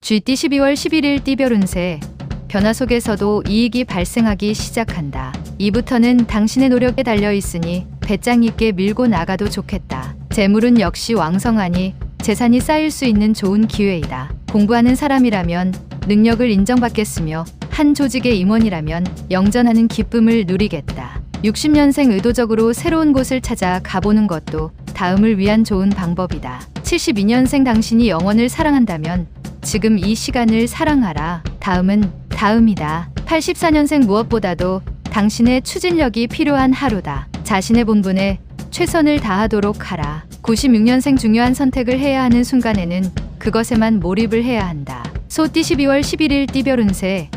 GT 12월 11일 띠별 운세. 변화 속에서도 이익이 발생하기 시작한다. 이부터는 당신의 노력에 달려 있으니 배짱 있게 밀고 나가도 좋겠다. 재물은 역시 왕성하니 재산이 쌓일 수 있는 좋은 기회이다. 공부하는 사람이라면 능력을 인정받겠으며 한 조직의 임원이라면 영전하는 기쁨을 누리겠다. 60년생 의도적으로 새로운 곳을 찾아 가보는 것도 다음을 위한 좋은 방법이다. 72년생 당신이 영원을 사랑한다면 지금 이 시간을 사랑하라. 다음은 다음이다. 84년생 무엇보다도 당신의 추진력이 필요한 하루다. 자신의 본분에 최선을 다하도록 하라. 96년생 중요한 선택을 해야 하는 순간에는 그것에만 몰입을 해야 한다. 소띠 12월 11일 띠별 운세.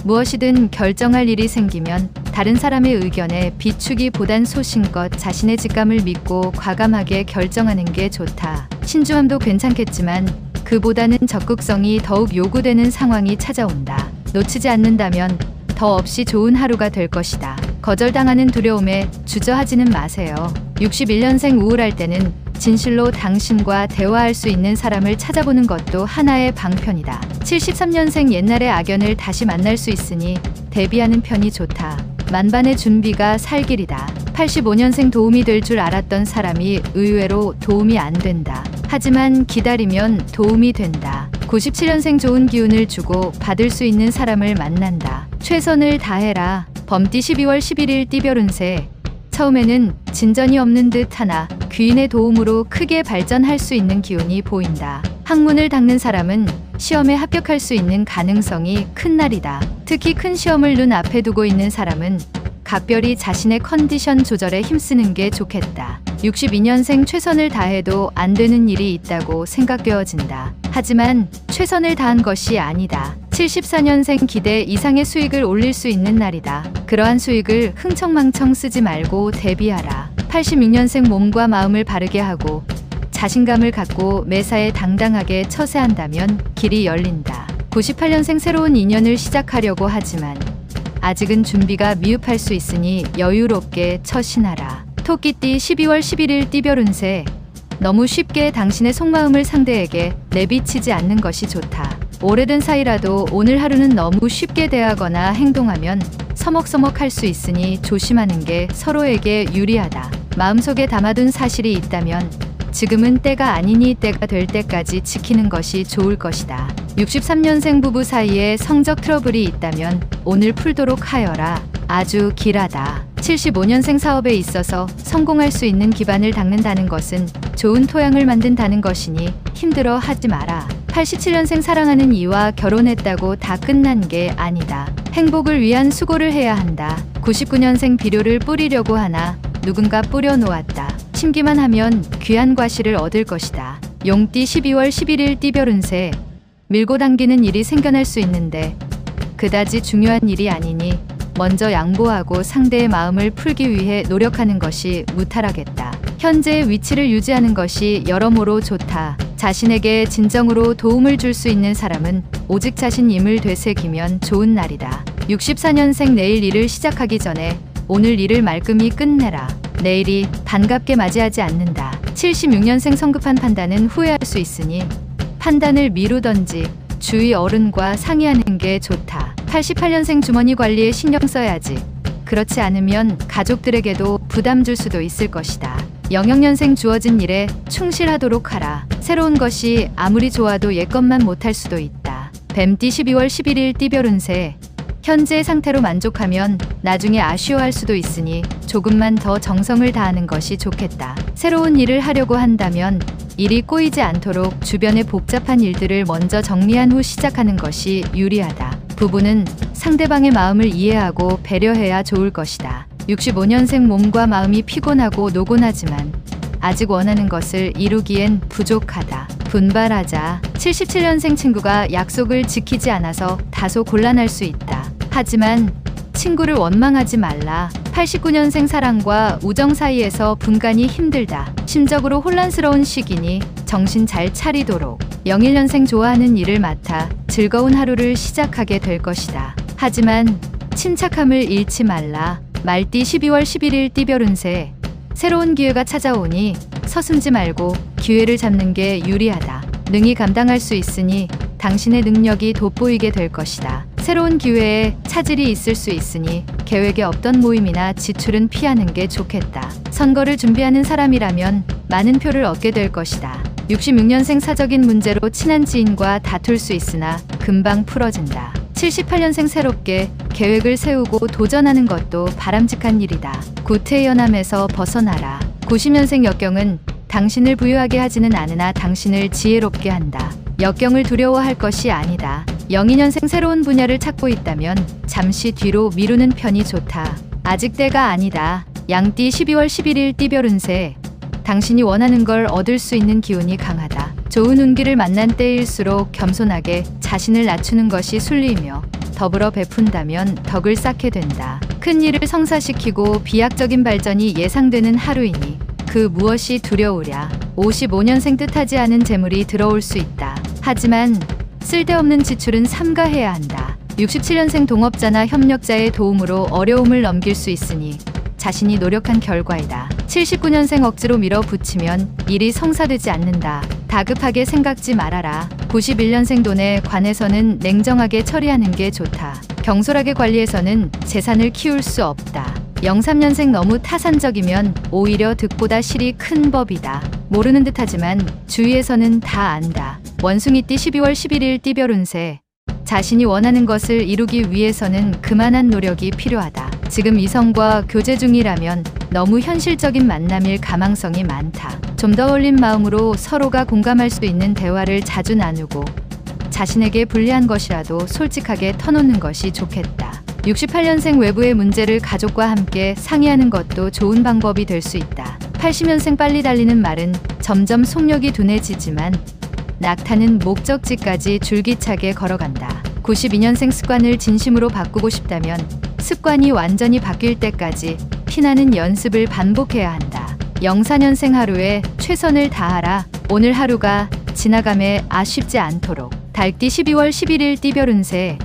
무엇이든 결정할 일이 생기면 다른 사람의 의견에 비추기보단 소신껏 자신의 직감을 믿고 과감하게 결정하는 게 좋다. 신중함도 괜찮겠지만 그보다는 적극성이 더욱 요구되는 상황이 찾아온다. 놓치지 않는다면 더 없이 좋은 하루가 될 것이다. 거절당하는 두려움에 주저하지는 마세요. 61년생 우울할 때는 진실로 당신과 대화할 수 있는 사람을 찾아보는 것도 하나의 방편이다. 73년생 옛날의 악연을 다시 만날 수 있으니 대비하는 편이 좋다. 만반의 준비가 살 길이다. 85년생 도움이 될 줄 알았던 사람이 의외로 도움이 안 된다. 하지만 기다리면 도움이 된다. 97년생 좋은 기운을 주고 받을 수 있는 사람을 만난다. 최선을 다해라. 범띠 12월 11일 띠별 운세. 처음에는 진전이 없는 듯 하나 귀인의 도움으로 크게 발전할 수 있는 기운이 보인다. 학문을 닦는 사람은 시험에 합격할 수 있는 가능성이 큰 날이다. 특히 큰 시험을 눈앞에 두고 있는 사람은 각별히 자신의 컨디션 조절에 힘쓰는 게 좋겠다. 62년생 최선을 다해도 안 되는 일이 있다고 생각되어진다. 하지만 최선을 다한 것이 아니다. 74년생 기대 이상의 수익을 올릴 수 있는 날이다. 그러한 수익을 흥청망청 쓰지 말고 대비하라. 86년생 몸과 마음을 바르게 하고 자신감을 갖고 매사에 당당하게 처세한다면 길이 열린다. 98년생 새로운 인연을 시작하려고 하지만 아직은 준비가 미흡할 수 있으니 여유롭게 처신하라. 토끼띠 12월 11일 띠별 운세. 너무 쉽게 당신의 속마음을 상대에게 내비치지 않는 것이 좋다. 오래된 사이라도 오늘 하루는 너무 쉽게 대하거나 행동하면 서먹서먹할 수 있으니 조심하는 게 서로에게 유리하다. 마음속에 담아둔 사실이 있다면 지금은 때가 아니니 때가 될 때까지 지키는 것이 좋을 것이다. 63년생 부부 사이에 성적 트러블이 있다면 오늘 풀도록 하여라. 아주 길하다. 75년생 사업에 있어서 성공할 수 있는 기반을 닦는다는 것은 좋은 토양을 만든다는 것이니 힘들어 하지 마라. 87년생 사랑하는 이와 결혼했다고 다 끝난 게 아니다. 행복을 위한 수고를 해야 한다. 99년생 비료를 뿌리려고 하나 누군가 뿌려놓았다. 심기만 하면 귀한 과실을 얻을 것이다. 용띠 12월 11일 띠별 운세. 밀고 당기는 일이 생겨날 수 있는데 그다지 중요한 일이 아니니 먼저 양보하고 상대의 마음을 풀기 위해 노력하는 것이 무탈하겠다. 현재의 위치를 유지하는 것이 여러모로 좋다. 자신에게 진정으로 도움을 줄 수 있는 사람은 오직 자신임을 되새기면 좋은 날이다. 64년생 내일 일을 시작하기 전에 오늘 일을 말끔히 끝내라. 내일이 반갑게 맞이하지 않는다. 76년생 성급한 판단은 후회할 수 있으니 판단을 미루던지 주위 어른과 상의하는 게 좋다. 88년생 주머니 관리에 신경 써야지. 그렇지 않으면 가족들에게도 부담 줄 수도 있을 것이다. 00년생 주어진 일에 충실하도록 하라. 새로운 것이 아무리 좋아도 옛것만 못할 수도 있다. 뱀띠 12월 11일 띠별 운세. 현재의 상태로 만족하면 나중에 아쉬워할 수도 있으니 조금만 더 정성을 다하는 것이 좋겠다. 새로운 일을 하려고 한다면 일이 꼬이지 않도록 주변의 복잡한 일들을 먼저 정리한 후 시작하는 것이 유리하다. 부부는 상대방의 마음을 이해하고 배려해야 좋을 것이다. 65년생 몸과 마음이 피곤하고 노곤하지만 아직 원하는 것을 이루기엔 부족하다. 분발하자. 77년생 친구가 약속을 지키지 않아서 다소 곤란할 수 있다. 하지만 친구를 원망하지 말라. 89년생 사랑과 우정 사이에서 분간이 힘들다. 심적으로 혼란스러운 시기니 정신 잘 차리도록. 01년생 좋아하는 일을 맡아 즐거운 하루를 시작하게 될 것이다. 하지만 침착함을 잃지 말라. 말띠 12월 11일 띠별 운세. 새로운 기회가 찾아오니 서슴지 말고 기회를 잡는 게 유리하다. 능히 감당할 수 있으니 당신의 능력이 돋보이게 될 것이다. 새로운 기회에 차질이 있을 수 있으니 계획에 없던 모임이나 지출은 피하는 게 좋겠다. 선거를 준비하는 사람이라면 많은 표를 얻게 될 것이다. 66년생 사적인 문제로 친한 지인과 다툴 수 있으나 금방 풀어진다. 78년생 새롭게 계획을 세우고 도전하는 것도 바람직한 일이다. 구태연함에서 벗어나라. 90년생 역경은 당신을 부유하게 하지는 않으나 당신을 지혜롭게 한다. 역경을 두려워할 것이 아니다. 02년생 새로운 분야를 찾고 있다면 잠시 뒤로 미루는 편이 좋다. 아직 때가 아니다. 양띠 12월 11일 띠별 운세. 당신이 원하는 걸 얻을 수 있는 기운이 강하다. 좋은 운기를 만난 때일수록 겸손하게 자신을 낮추는 것이 순리이며 더불어 베푼다면 덕을 쌓게 된다. 큰 일을 성사시키고 비약적인 발전이 예상되는 하루이니 그 무엇이 두려우랴. 55년생 뜻하지 않은 재물이 들어올 수 있다. 하지만 쓸데없는 지출은 삼가해야 한다. 67년생 동업자나 협력자의 도움으로 어려움을 넘길 수 있으니 자신이 노력한 결과이다. 79년생 억지로 밀어붙이면 일이 성사되지 않는다. 다급하게 생각지 말아라. 91년생 돈에 관해서는 냉정하게 처리하는 게 좋다. 경솔하게 관리해서는 재산을 키울 수 없다. 03년생 너무 타산적이면 오히려 득보다 실이 큰 법이다. 모르는 듯하지만 주위에서는 다 안다. 원숭이띠 12월 11일 띠별 운세. 자신이 원하는 것을 이루기 위해서는 그만한 노력이 필요하다. 지금 이성과 교제 중이라면 너무 현실적인 만남일 가망성이 많다. 좀 더 올린 마음으로 서로가 공감할 수 있는 대화를 자주 나누고 자신에게 불리한 것이라도 솔직하게 터놓는 것이 좋겠다. 68년생 외부의 문제를 가족과 함께 상의하는 것도 좋은 방법이 될 수 있다. 80년생 빨리 달리는 말은 점점 속력이 둔해지지만 낙타는 목적지까지 줄기차게 걸어간다. 92년생 습관을 진심으로 바꾸고 싶다면 습관이 완전히 바뀔 때까지 피나는 연습을 반복해야 한다. 04년생 하루에 최선을 다하라. 오늘 하루가 지나감에 아쉽지 않도록. 달띠 12월 11일 띠별 운세.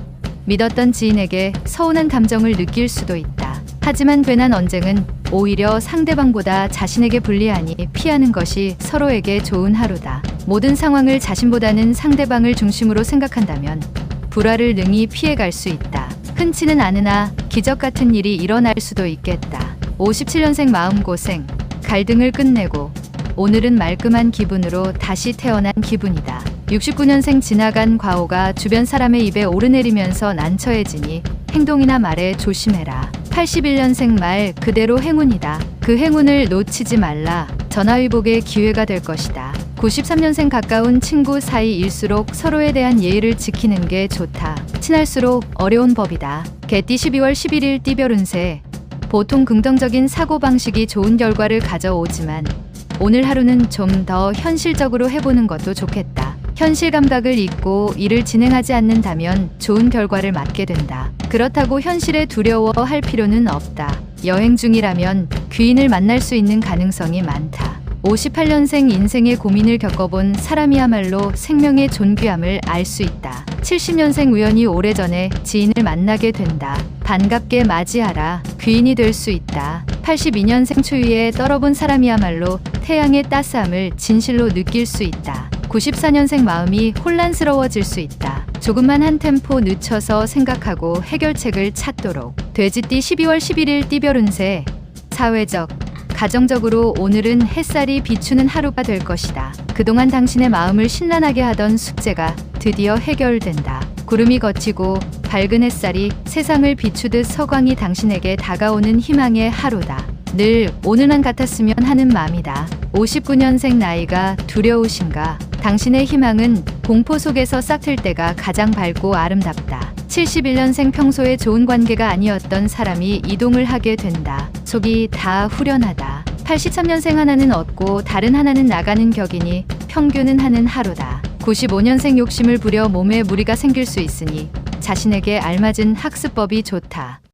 믿었던 지인에게 서운한 감정을 느낄 수도 있다. 하지만 괜한 언쟁은 오히려 상대방보다 자신에게 불리하니 피하는 것이 서로에게 좋은 하루다. 모든 상황을 자신보다는 상대방을 중심으로 생각한다면 불화를 능히 피해갈 수 있다. 흔치는 않으나 기적 같은 일이 일어날 수도 있겠다. 57년생 마음고생. 갈등을 끝내고 오늘은 말끔한 기분으로 다시 태어난 기분이다. 69년생 지나간 과오가 주변 사람의 입에 오르내리면서 난처해지니 행동이나 말에 조심해라. 81년생 말 그대로 행운이다. 그 행운을 놓치지 말라. 전화위복의 기회가 될 것이다. 93년생 가까운 친구 사이일수록 서로에 대한 예의를 지키는 게 좋다. 친할수록 어려운 법이다. 개띠 12월 11일 띠별 운세. 보통 긍정적인 사고방식이 좋은 결과를 가져오지만 오늘 하루는 좀 더 현실적으로 해보는 것도 좋겠다. 현실 감각을 잊고 일을 진행하지 않는다면 좋은 결과를 맞게 된다. 그렇다고 현실에 두려워할 필요는 없다. 여행 중이라면 귀인을 만날 수 있는 가능성이 많다. 58년생 인생의 고민을 겪어본 사람이야말로 생명의 존귀함을 알 수 있다. 70년생 우연히 오래전에 지인을 만나게 된다. 반갑게 맞이하라. 귀인이 될 수 있다. 82년생 추위에 떨어본 사람이야말로 태양의 따스함을 진실로 느낄 수 있다. 94년생 마음이 혼란스러워질 수 있다. 조금만 한 템포 늦춰서 생각하고 해결책을 찾도록. 돼지띠 12월 11일 띠별 운세. 사회적, 가정적으로 오늘은 햇살이 비추는 하루가 될 것이다. 그동안 당신의 마음을 신란하게 하던 숙제가 드디어 해결된다. 구름이 걷히고 밝은 햇살이 세상을 비추듯 서광이 당신에게 다가오는 희망의 하루다. 늘 오늘만 같았으면 하는 마음이다. 59년생 나이가 두려우신가? 당신의 희망은 공포 속에서 싹틀 때가 가장 밝고 아름답다. 71년생 평소에 좋은 관계가 아니었던 사람이 이동을 하게 된다. 속이 다 후련하다. 83년생 하나는 얻고 다른 하나는 나가는 격이니 평균은 하는 하루다. 95년생 욕심을 부려 몸에 무리가 생길 수 있으니 자신에게 알맞은 학습법이 좋다.